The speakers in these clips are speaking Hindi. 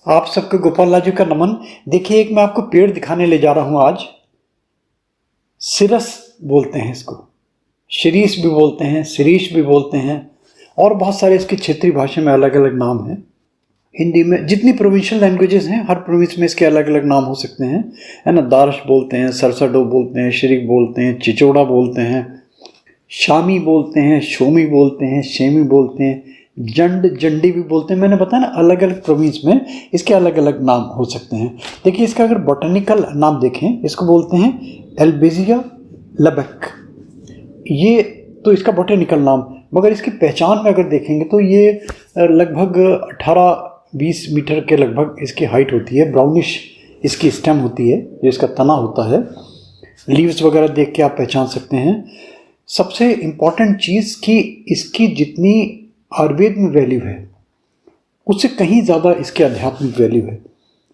आप सबको गोपाल लाल जी का नमन। देखिए, एक मैं आपको पेड़ दिखाने ले जा रहा हूं आज। सिरस बोलते हैं इसको, शिरीष भी बोलते हैं, शिरीष भी बोलते हैं, और बहुत सारे इसके क्षेत्रीय भाषा में अलग अलग नाम हैं। हिंदी में जितनी प्रोविंशियल लैंग्वेजेस हैं, हर प्रोविंस में इसके अलग अलग नाम हो सकते हैं, है ना। दारश बोलते हैं, सरसडो बोलते हैं, शिरिक बोलते हैं, चिचोड़ा बोलते हैं, शामी बोलते हैं, शोमी बोलते हैं, शेमी बोलते हैं, जंडी भी बोलते हैं। मैंने बताया ना, अलग अलग प्रोविंस में इसके अलग अलग नाम हो सकते हैं। देखिए, इसका अगर बॉटनिकल नाम देखें, इसको बोलते हैं एल्बेजिया लबेक। ये तो इसका बॉटनिकल नाम, मगर इसकी पहचान में अगर देखेंगे तो ये लगभग 18-20 मीटर के लगभग इसकी हाइट होती है। ब्राउनिश इसकी स्टेम होती है, जो इसका तना होता है। लीव्स वगैरह देख के आप पहचान सकते हैं। सबसे इम्पॉर्टेंट चीज़ कि इसकी जितनी आयुर्वेद में वैल्यू है, उससे कहीं ज़्यादा इसके आध्यात्मिक वैल्यू है।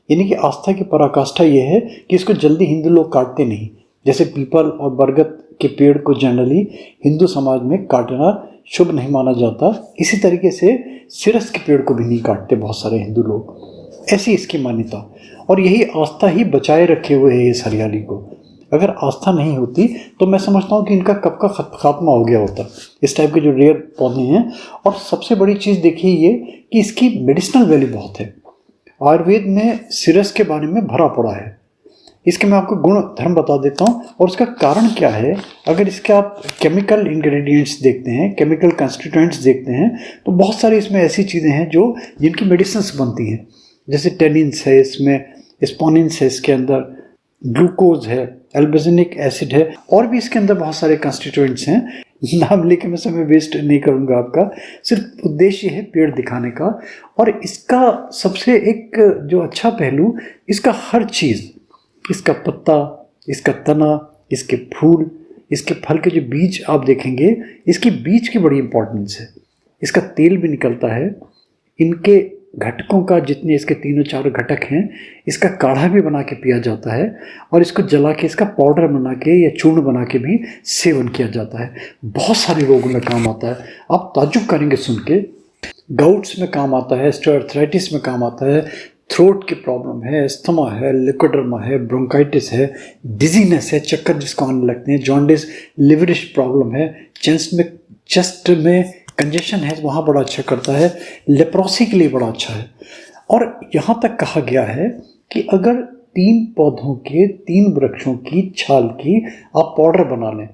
यानी कि आस्था की पराकाष्ठा ये है कि इसको जल्दी हिंदू लोग काटते नहीं। जैसे पीपल और बरगद के पेड़ को जनरली हिंदू समाज में काटना शुभ नहीं माना जाता, इसी तरीके से सिरस के पेड़ को भी नहीं काटते बहुत सारे हिंदू लोग। ऐसी इसकी मान्यता, और यही आस्था ही बचाए रखे हुए है इस हरियाली को। अगर आस्था नहीं होती तो मैं समझता हूँ कि इनका कब का खात्मा हो गया होता, इस टाइप के जो रेयर पौधे हैं। और सबसे बड़ी चीज़ देखिए ये कि इसकी मेडिसिनल वैल्यू बहुत है। आयुर्वेद में सिरस के बारे में भरा पड़ा है। इसके मैं आपको गुण धर्म बता देता हूँ, और उसका कारण क्या है। अगर इसके आप केमिकल इंग्रेडिएंट्स देखते हैं, केमिकल कंस्टिट्यूएंट्स देखते हैं, तो बहुत सारी इसमें ऐसी चीज़ें हैं जो जिनकी मेडिसिन्स बनती हैं। जैसे टेनिन्स है इसमें, स्पोनिन्स है इसके अंदर, ग्लूकोज है, एल्बेजिनिक एसिड है, और भी इसके अंदर बहुत सारे कंस्टिट्यूएंट्स हैं। नाम लेके मैं समय वेस्ट नहीं करूँगा आपका, सिर्फ उद्देश्य है पेड़ दिखाने का। और इसका सबसे एक जो अच्छा पहलू, इसका हर चीज़, इसका पत्ता, इसका तना, इसके फूल, इसके फल के जो बीज आप देखेंगे, इसकी बीज की बड़ी इंपॉर्टेंस है। इसका तेल भी निकलता है। इनके घटकों का, जितने इसके 3-4 घटक हैं, इसका काढ़ा भी बना के पिया जाता है, और इसको जला के इसका पाउडर बना के या चूर्ण बना के भी सेवन किया जाता है। बहुत सारे रोगों में काम आता है, आप ताज्जुब करेंगे सुन के। गाउट्स में काम आता है, ऑस्टियोआर्थराइटिस में काम आता है, थ्रोट की प्रॉब्लम है, अस्थमा है, लिकोडर्मा है, ब्रोंकाइटिस है, डिजीनेस है, चक्कर जिसको आने लगते हैं, जॉन्डिस, लिवरिश प्रॉब्लम है, चेस्ट में कंजेशन है, वहाँ बड़ा अच्छा करता है, लेप्रोसी के लिए बड़ा अच्छा है। और यहाँ तक कहा गया है कि अगर 3 पौधों के, 3 वृक्षों की छाल की आप पाउडर बना लें,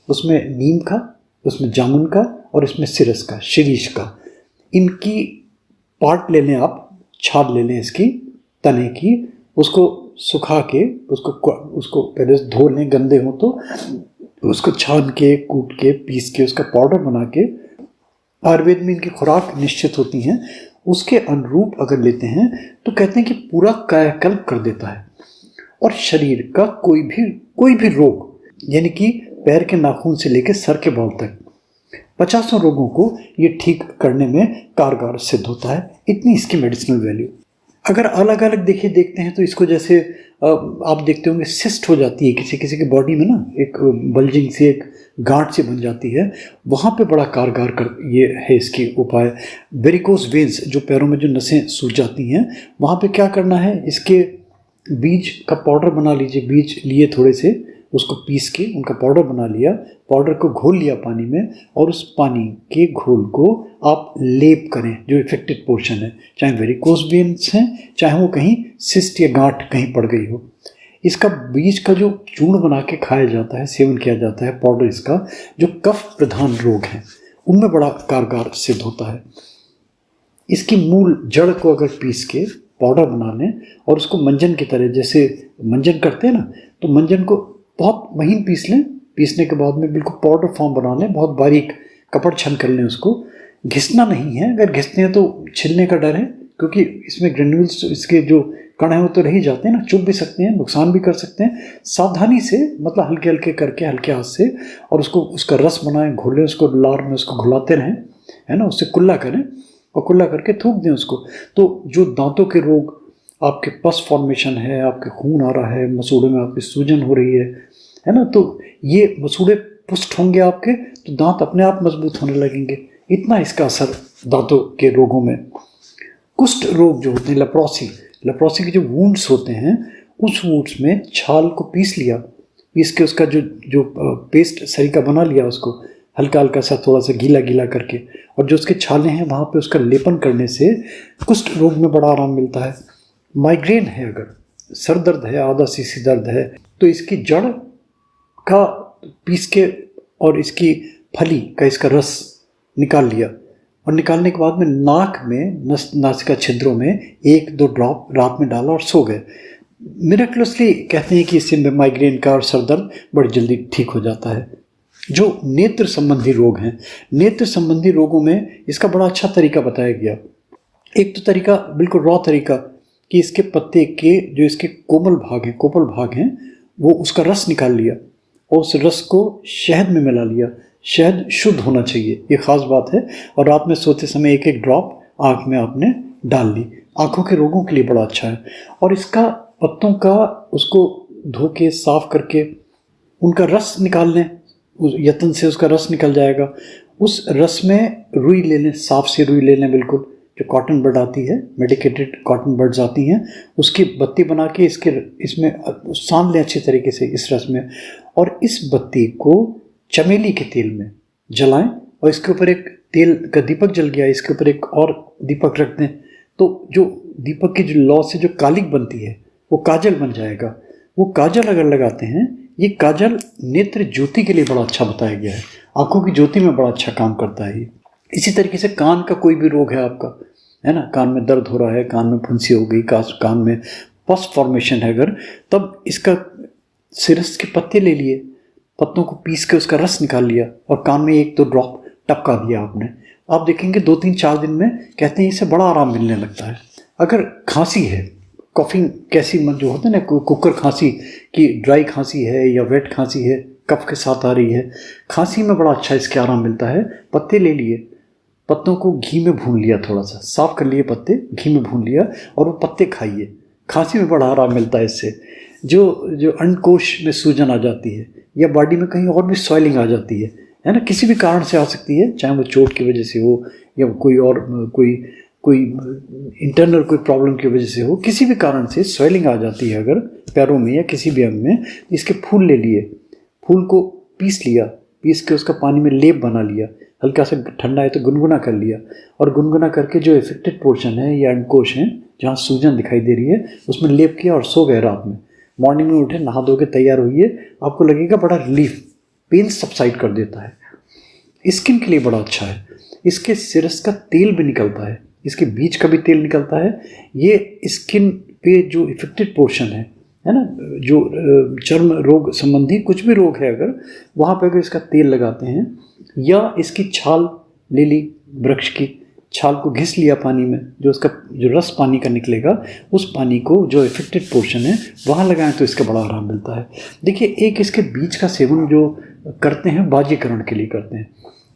उसमें नीम का, उसमें जामुन का, और इसमें सिरस का, शिरीष का, इनकी पार्ट ले लें आप, छाल ले लें इसकी तने की, उसको सुखा के उसको पहले धो लें, गंदे हो तो उसको छान के, कूट के, पीस के उसका पाउडर बना के, आयुर्वेद में इनकी खुराक निश्चित होती हैं, उसके अनुरूप अगर लेते हैं तो कहते हैं कि पूरा कायाकल्प कर देता है। और शरीर का कोई भी रोग, यानी कि पैर के नाखून से लेकर सर के बाल तक 50 रोगों को ये ठीक करने में कारगर सिद्ध होता है। इतनी इसकी मेडिसिनल वैल्यू। अगर अलग अलग देखते हैं तो इसको, जैसे आप देखते होंगे सिस्ट हो जाती है किसी किसी की बॉडी में ना, एक बल्जिंग से, एक गांठ से बन जाती है, वहाँ पे बड़ा कारगर कर ये है इसकी उपाय। वेरिकोस वेन्स, जो पैरों में जो नसें सूज जाती हैं, वहाँ पे क्या करना है, इसके बीज का पाउडर बना लीजिए। बीज लिए थोड़े से, उसको पीस के उनका पाउडर बना लिया, पाउडर को घोल लिया पानी में, और उस पानी के घोल को आप लेप करें जो इफेक्टेड पोर्शन है, चाहे वेरिकोस वेन्स हैं, चाहे वो कहीं सिस्ट या गांठ कहीं पड़ गई हो। इसका बीज का जो चूर्ण बना के खाया जाता है, सेवन किया जाता है, पाउडर इसका, जो कफ प्रधान रोग हैं उनमें बड़ा कारगर सिद्ध होता है। इसकी मूल जड़ को अगर पीस के पाउडर बना लें, और उसको मंजन की तरह, जैसे मंजन करते हैं ना, तो मंजन को बहुत महीन पीस लें। पीसने के बाद में बिल्कुल पाउडर फॉर्म बना लें, बहुत बारीक कपड़ छन कर लें उसको। घिसना नहीं है, अगर घिसते हैं तो छिलने का डर है, क्योंकि इसमें ग्रेन्यूल्स, इसके जो कण हैं वो तो रह ही जाते हैं ना, चुभ भी सकते हैं, नुकसान भी कर सकते हैं। सावधानी से, मतलब हल्के हल्के करके, हल्के हाथ से, और उसका रस बनाएं, घोलें, उसको लार में उसको घुलाते रहें, है ना, उससे कुल्ला करें, और कुल्ला करके थूक दें उसको। तो जो दांतों के रोग, आपके पस फॉर्मेशन है, आपके खून आ रहा है, मसूड़े में आपकी सूजन हो रही है ना, तो ये मसूड़े पुष्ट होंगे आपके, तो दांत अपने आप मजबूत होने लगेंगे। इतना इसका असर दांतों के रोगों में। कुष्ठ रोग जो होते हैं, लेप्रोसी के जो वुंड्स होते हैं उस वुंड्स में छाल को पीस के उसका जो जो पेस्ट सरीका बना लिया, उसको हल्का हल्का सा थोड़ा सा गीला गीला करके, और जो उसके छाले हैं वहाँ पे उसका लेपन करने से कुष्ठ रोग में बड़ा आराम मिलता है। माइग्रेन है, अगर सर दर्द है, आधा सीसी दर्द है, तो इसकी जड़ का पीस के और इसकी फली का इसका रस निकाल लिया, और निकालने के बाद में नाक में नासिका छिद्रों में 1-2 ड्रॉप रात में डाला और सो गए। मिरेक्युलसली कहते हैं कि इससे माइग्रेन का और सर दर्द बड़ी जल्दी ठीक हो जाता है। जो नेत्र संबंधी रोग हैं, नेत्र संबंधी रोगों में इसका बड़ा अच्छा तरीका बताया गया। एक तो तरीका बिल्कुल रॉ तरीका कि इसके पत्ते के जो इसके कोपल भाग हैं वो उसका रस निकाल लिया और उस रस को शहद में मिला लिया। शहद शुद्ध होना चाहिए, ये ख़ास बात है, और रात में सोते समय 1-1 ड्रॉप आँख में आपने डाल ली। आँखों के रोगों के लिए बड़ा अच्छा है। और इसका पत्तों का उसको धो के साफ करके उनका रस निकाल लें, उस यत्न से उसका रस निकल जाएगा। उस रस में रुई ले लें, साफ सी रुई ले लें, बिल्कुल जो कॉटन बड आती है, मेडिकेटेड कॉटन बड्स आती हैं, उसकी बत्ती बना के इसमें सान लें अच्छे तरीके से इस रस में, और इस बत्ती को चमेली के तेल में जलाएं और इसके ऊपर एक तेल का दीपक जल गया, इसके ऊपर एक और दीपक रख दें, तो जो दीपक की जो लौ से जो कालिक बनती है वो काजल बन जाएगा। वो काजल अगर लगाते हैं, ये काजल नेत्र ज्योति के लिए बड़ा अच्छा बताया गया है, आंखों की ज्योति में बड़ा अच्छा काम करता है ये। इसी तरीके से कान का कोई भी रोग है आपका, है ना, कान में दर्द हो रहा है, कान में फुंसी हो गई, कान में पस फॉर्मेशन है अगर, तब इसका सिरस के पत्ते ले लिए, पत्तों को पीस के उसका रस निकाल लिया और कान में 1-2 ड्रॉप टपका दिया आपने, आप देखेंगे 2-3-4 दिन में कहते हैं इससे बड़ा आराम मिलने लगता है। अगर खांसी है, कॉफिंग कैसी जो होता है ना, कुकर खांसी की, ड्राई खांसी है या वेट खांसी है, कफ के साथ आ रही है, खांसी में बड़ा अच्छा इसके आराम मिलता है। पत्ते ले लिए, पत्तों को घी में भून लिया, थोड़ा सा साफ कर लिए पत्ते, घी में भून लिया और वो पत्ते खाइए, खांसी में बड़ा आराम मिलता है इससे। जो अंडकोश में सूजन आ जाती है या बॉडी में कहीं और भी स्वेलिंग आ जाती है ना, किसी भी कारण से आ सकती है, चाहे वो चोट की वजह से हो या कोई और कोई इंटरनल कोई प्रॉब्लम की वजह से हो, किसी भी कारण से स्वेलिंग आ जाती है अगर पैरों में या किसी भी अंग में, इसके फूल ले लिए, फूल को पीस लिया, पीस के उसका पानी में लेप बना लिया, हल्का सा ठंडा है तो गुनगुना कर लिया, और गुनगुना करके जो इफेक्टेड पोर्शन है या अंडकोश है जहाँ सूजन दिखाई दे रही है उसमें लेप किया और सो गए रात में। मॉर्निंग में उठे, नहा धो के तैयार हुई, आपको लगेगा बड़ा रिलीफ, पेन सबसाइड कर देता है। स्किन के लिए बड़ा अच्छा है। इसके सिरस का तेल भी निकलता है, इसके बीज का भी तेल निकलता है। ये स्किन पे जो इफेक्टेड पोर्शन है ना, जो चर्म रोग संबंधी कुछ भी रोग है अगर, वहाँ पे अगर इसका तेल लगाते हैं, या इसकी छाल ले ली, वृक्ष की छाल को घिस लिया पानी में, जो उसका जो रस पानी का निकलेगा, उस पानी को जो इफेक्टेड पोर्शन है वहाँ लगाएं तो इसका बड़ा आराम मिलता है। देखिए, एक इसके बीज का सेवन जो करते हैं बाजीकरण के लिए करते हैं।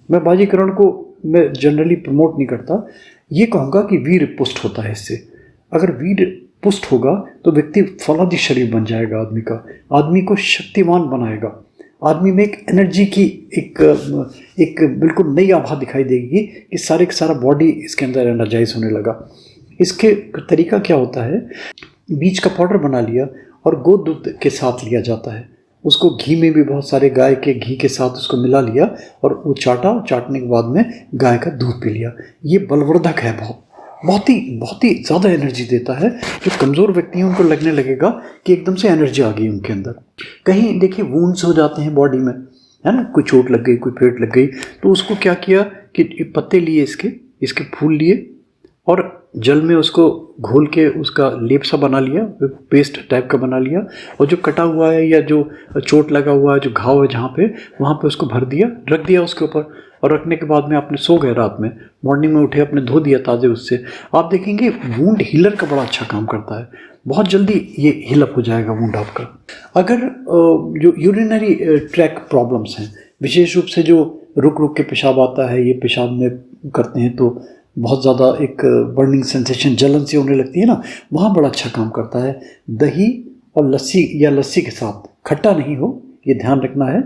मैं बाजीकरण को मैं जनरली प्रमोट नहीं करता, ये कहूँगा कि वीर पुष्ट होता है इससे। अगर वीर पुष्ट होगा तो व्यक्ति फौलादी शरीर बन जाएगा, आदमी को शक्तिवान बनाएगा, आदमी में एक एनर्जी की एक बिल्कुल नई आभा दिखाई देगी कि सारे का सारा बॉडी इसके अंदर एनर्जाइज होने लगा। इसके तरीका क्या होता है, बीज का पाउडर बना लिया और गोद दूध के साथ लिया जाता है, उसको घी में भी बहुत सारे गाय के घी के साथ उसको मिला लिया और वो चाटने के बाद में गाय का दूध पी लिया। ये बलवर्धक है, बहुत ही ज़्यादा एनर्जी देता है। जो कमज़ोर व्यक्ति हैं उनको लगने लगेगा कि एकदम से एनर्जी आ गई उनके अंदर। कहीं देखिए वुंड्स हो जाते हैं बॉडी में, है ना, कोई चोट लग गई, कोई पेट लग गई, तो उसको क्या किया कि पत्ते लिए, इसके फूल लिए और जल में उसको घोल के उसका लेप सा बना लिया, पेस्ट टाइप का बना लिया, और जो कटा हुआ है या जो चोट लगा हुआ है, जो घाव है जहाँ पे, वहाँ पे उसको भर दिया, रख दिया उसके ऊपर, और रखने के बाद में आपने सो गए रात में, मॉर्निंग में उठे आपने धो दिया ताज़े उससे, आप देखेंगे वुंड हीलर का बड़ा अच्छा काम करता है, बहुत जल्दी ये हील अप हो जाएगा वुंड आपका। अगर जो यूरिनरी ट्रैक प्रॉब्लम्स हैं, विशेष रूप से जो रुक के पेशाब आता है, ये पेशाब में करते हैं तो बहुत ज़्यादा एक बर्निंग सेंसेशन, जलन सी होने लगती है ना, वहाँ बड़ा अच्छा काम करता है। दही और लस्सी या लस्सी के साथ, खट्टा नहीं हो, ये ध्यान रखना है,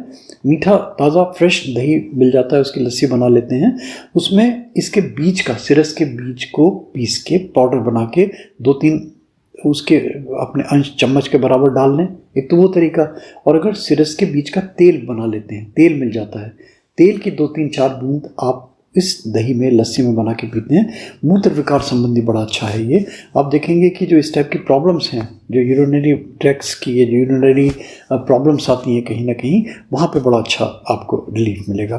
मीठा ताज़ा फ्रेश दही मिल जाता है, उसकी लस्सी बना लेते हैं, उसमें इसके बीज का, सिरस के बीज को पीस के पाउडर बना के 2-3 उसके अपने अंश चम्मच के बराबर डाल लें, एक तो वो तरीका। और अगर सिरस के बीज का तेल बना लेते हैं, तेल मिल जाता है, तेल की 2-3-4 बूंद आप इस दही में, लस्सी में बना के पीते हैं, मूत्र विकार संबंधी बड़ा अच्छा है ये। आप देखेंगे कि जो इस टाइप की प्रॉब्लम्स हैं, जो यूरिनरी ट्रैक्ट्स की है, जो यूरिनरी प्रॉब्लम्स आती हैं कहीं ना कहीं, वहाँ पे बड़ा अच्छा आपको रिलीफ मिलेगा।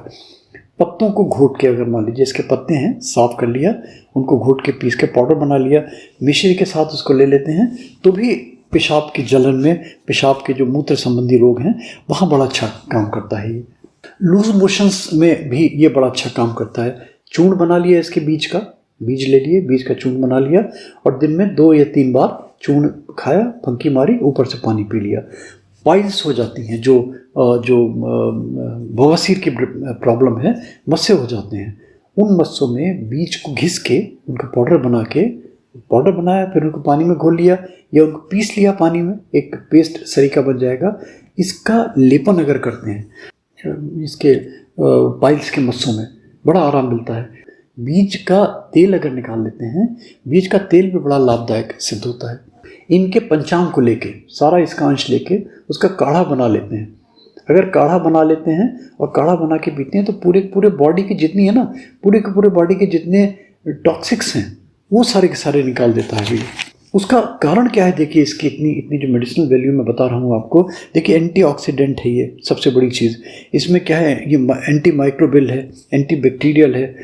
पत्तों को घोट के, अगर मान लीजिए इसके पत्ते हैं, साफ कर लिया, उनको घोट के पीस के पाउडर बना लिया, मिश्री के साथ उसको ले लेते हैं, तो भी पेशाब की जलन में, पेशाब के जो मूत्र संबंधी रोग हैं वहाँ बड़ा अच्छा काम करता है ये। लूज मोशंस में भी ये बड़ा अच्छा काम करता है। चूर्ण बना लिया इसके बीज का, बीज ले लिए, बीज का चूर्ण बना लिया और दिन में 2 या 3 बार चूर्ण खाया, फंकी मारी, ऊपर से पानी पी लिया। पाइल्स हो जाती हैं, जो बवासीर की प्रॉब्लम है, मस्से हो जाते हैं, उन मस्सों में बीज को घिस के उनका पाउडर बना के, पाउडर बनाया, फिर उनको पानी में घोल लिया या उनको पीस लिया पानी में, एक पेस्ट सरीका बन जाएगा। इसका लेपन अगर करते हैं इसके पाइल्स के मस्सों में, बड़ा आराम मिलता है। बीज का तेल अगर निकाल लेते हैं, बीज का तेल भी बड़ा लाभदायक सिद्ध होता है। इनके पंचांग को लेके, सारा इसका अंश लेके उसका काढ़ा बना लेते हैं। अगर काढ़ा बना लेते हैं और काढ़ा बना के पीते हैं तो पूरे बॉडी की जितनी है ना, पूरे बॉडी के जितने टॉक्सिक्स हैं वो सारे के सारे निकाल देता है ये। उसका कारण क्या है? देखिए, इसकी इतनी जो मेडिसिनल वैल्यू मैं बता रहा हूँ आपको, देखिए एंटीऑक्सीडेंट है ये, सबसे बड़ी चीज़ इसमें क्या है, ये एंटी माइक्रोबियल है, एंटी बैक्टीरियल है।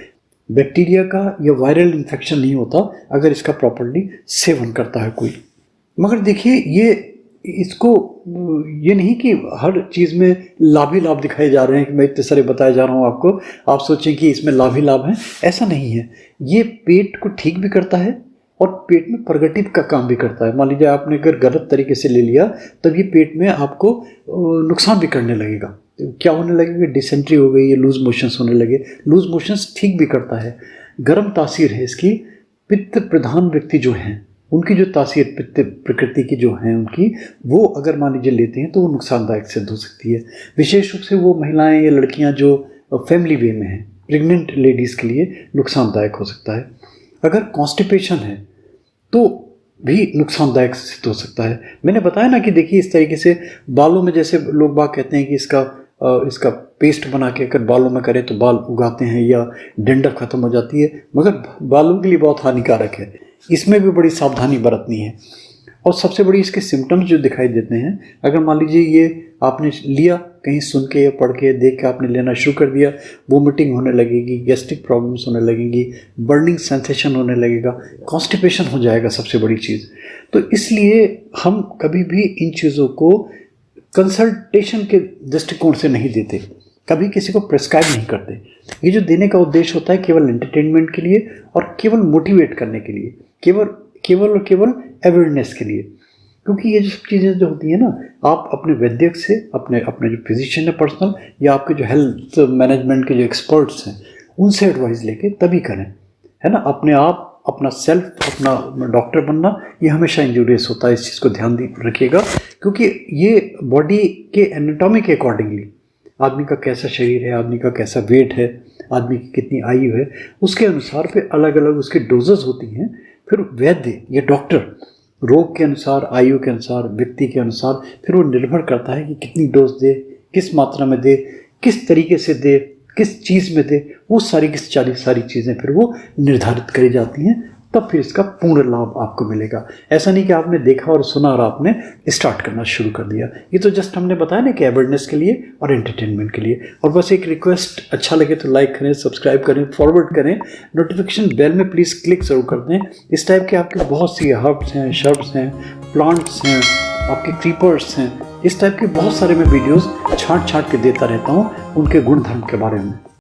बैक्टीरिया का या वायरल इन्फेक्शन नहीं होता अगर इसका प्रॉपर्ली सेवन करता है कोई। मगर देखिए, ये नहीं कि हर चीज़ में लाभ ही लाभ दिखाए जा रहे हैं कि मैं इतने सारे बताया जा रहा हूँ आपको, आप सोचें कि इसमें लाभ ही लाभ है, ऐसा नहीं है। ये पेट को ठीक भी करता है और पेट में परगटिव का काम भी करता है। मान लीजिए आपने अगर गलत तरीके से ले लिया, तब ये पेट में आपको नुकसान भी करने लगेगा। क्या होने लगेगा? डिसेंट्री हो गई, ये लूज मोशंस होने लगे। लूज मोशंस ठीक भी करता है। गर्म तासीर है इसकी। पित्त प्रधान व्यक्ति जो हैं, उनकी जो तासीर पित्त प्रकृति की जो हैं उनकी, वो अगर मान लीजिए लेते हैं तो वो नुकसानदायक सिद्ध हो सकती है। विशेष रूप से वो महिलाएं या लड़कियां जो फैमिली वे में हैं, प्रेग्नेंट लेडीज़ के लिए नुकसानदायक हो सकता है। अगर कॉन्स्टिपेशन है तो भी नुकसानदायक सिद्ध हो सकता है। मैंने बताया ना कि देखिए, इस तरीके से बालों में, जैसे लोग बाग कहते हैं कि इसका पेस्ट बना के अगर बालों में करें तो बाल उगाते हैं या डंडक खत्म हो जाती है, मगर बालों के लिए बहुत हानिकारक है। इसमें भी बड़ी सावधानी बरतनी है। और सबसे बड़ी इसके सिम्टम्स जो दिखाई देते हैं, अगर मान लीजिए ये आपने लिया, कहीं सुन के या पढ़ के देख के आपने लेना शुरू कर दिया, वोमिटिंग होने लगेगी, गैस्ट्रिक प्रॉब्लम्स होने लगेंगी, बर्निंग सेंसेशन होने लगेगा, कॉन्स्टिपेशन हो जाएगा सबसे बड़ी चीज़। तो इसलिए हम कभी भी इन चीज़ों को कंसल्टेशन के दृष्टिकोण से नहीं देते, कभी किसी को प्रेस्क्राइब नहीं करते। ये जो देने का उद्देश्य होता है केवल एंटरटेनमेंट के लिए और केवल मोटिवेट करने के लिए, केवल अवेयरनेस के लिए। क्योंकि ये जो सब चीज़ें जो होती हैं ना, आप अपने वैद्यक से, अपने जो फिजिशियन है पर्सनल, या आपके जो हेल्थ मैनेजमेंट के जो एक्सपर्ट्स हैं, उनसे एडवाइस लेके तभी करें, है ना। अपने आप, अपना सेल्फ, अपना डॉक्टर बनना, ये हमेशा इंजूरियस होता है। इस चीज़ को ध्यान रखिएगा, क्योंकि ये बॉडी के एनाटॉमी के अकॉर्डिंगली, आदमी का कैसा शरीर है, आदमी का कैसा वेट है, आदमी की कितनी आयु है, उसके अनुसार फिर अलग अलग उसके डोजेस होती हैं। फिर वैद्य या डॉक्टर रोग के अनुसार, आयु के अनुसार, व्यक्ति के अनुसार, फिर वो निर्भर करता है कि कितनी डोज दे, किस मात्रा में दे, किस तरीके से दे, किस चीज़ में दे, वो सारी चीज़ें फिर वो निर्धारित करी जाती हैं। तब फिर इसका पूर्ण लाभ आपको मिलेगा। ऐसा नहीं कि आपने देखा और सुना और आपने स्टार्ट करना शुरू कर दिया। ये तो जस्ट हमने बताया ना कि अवेयरनेस के लिए और एंटरटेनमेंट के लिए। और बस एक रिक्वेस्ट, अच्छा लगे तो लाइक करें, सब्सक्राइब करें, फॉरवर्ड करें, नोटिफिकेशन बेल में प्लीज़ क्लिक जरूर कर दें। इस टाइप के आपके बहुत सी हर्ब्स हैं, शर्ब्स हैं, प्लांट्स हैं, आपके क्रीपर्स हैं, इस टाइप के बहुत सारे मैं वीडियोज़ छाँट के देता रहता हूँ उनके गुण धर्म के बारे में।